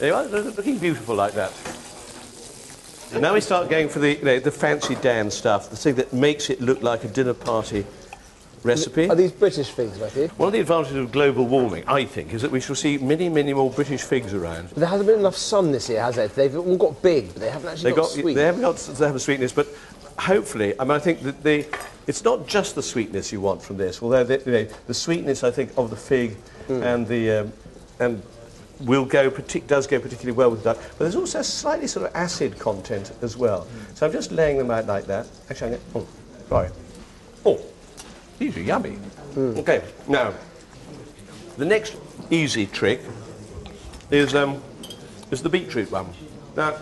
They are looking beautiful like that. And now we start going for the, the fancy Dan stuff, the thing that makes it look like a dinner party recipe. Are these British figs, Matthew? One of the advantages of global warming, I think, is that we shall see many, many more British figs around. But there hasn't been enough sun this year, has there? They've all got big, but they haven't actually got sweet. They haven't got the sweetness, but hopefully, I mean, I think that it's not just the sweetness you want from this, although the sweetness, I think, of the fig and the does go particularly well with duck, but there's also a slightly sort of acid content as well. So I'm just laying them out like that. Actually, these are yummy. Okay, now, the next easy trick is the beetroot one. Now,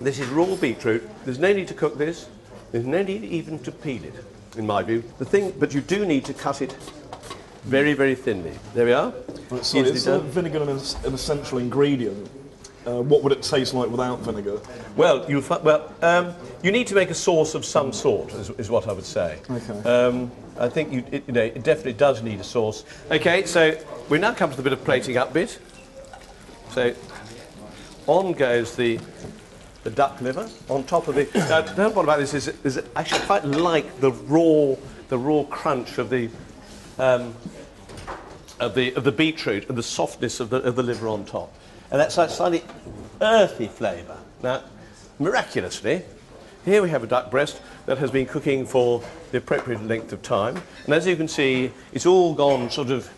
this is raw beetroot. There's no need to cook this. There's no need even to peel it, in my view. But you do need to cut it very, very thinly. There we are. Right, so is vinegar an essential ingredient? What would it taste like without vinegar? Well, you need to make a sauce of some sort, is what I would say. Okay. I think it definitely does need a sauce. Okay, so we now come to the bit of plating up bit. So on goes the duck liver on top of the. Now, the whole point about this is actually quite like the raw crunch of the beetroot and the softness of the liver on top. And that's that slightly earthy flavour. Now, miraculously, here we have a duck breast that has been cooking for the appropriate length of time. And as you can see, it's all gone sort of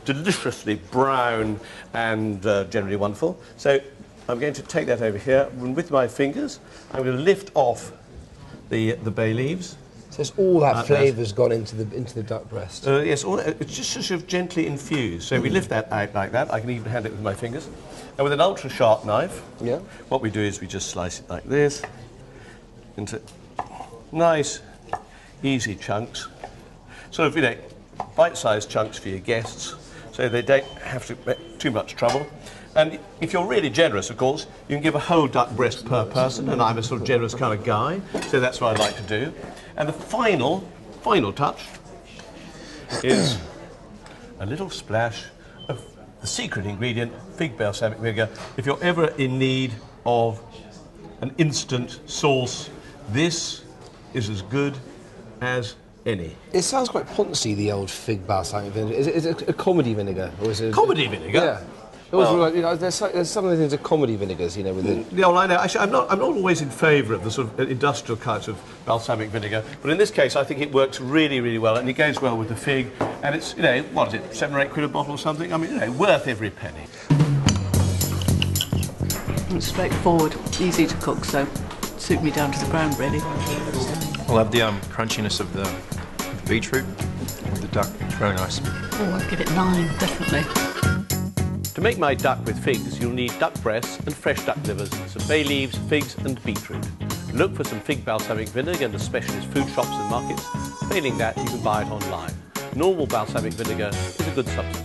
deliciously brown and generally wonderful. So I'm going to take that over here, and with my fingers, I'm going to lift off the bay leaves. So it's all that flavour's gone into the duck breast. Yes, it's just sort of gently infused. So we lift that out like that. I can even hand it with my fingers. And with an ultra sharp knife, what we do is we just slice it like this into nice, easy chunks. Sort of, bite-sized chunks for your guests, so they don't have to make too much trouble. And if you're really generous, of course, you can give a whole duck breast per person, and I'm a sort of generous kind of guy, so that's what I like to do. And the final touch is a little splash of the secret ingredient, fig balsamic vinegar. If you're ever in need of an instant sauce, this is as good as any. It sounds quite poncy, the old fig balsamic vinegar. Is it a comedy vinegar? Or is it comedy vinegar? Yeah. Well, there's some of the things are comedy vinegars, with the... Yeah, well, I know. Actually, I'm not always in favour of the sort of industrial kinds of balsamic vinegar, but in this case, I think it works really, really well, and it goes well with the fig, and it's, what is it, 7 or 8 quid a bottle or something? I mean, worth every penny. It's straightforward, easy to cook, so suit me down to the ground, really. I'll have the crunchiness of the beetroot with the duck. It's very nice. Oh, I'd give it 9, definitely. To make my duck with figs, you'll need duck breasts and fresh duck livers, some bay leaves, figs and beetroot. Look for some fig balsamic vinegar in the specialist food shops and markets. Failing that, you can buy it online. Normal balsamic vinegar is a good substitute.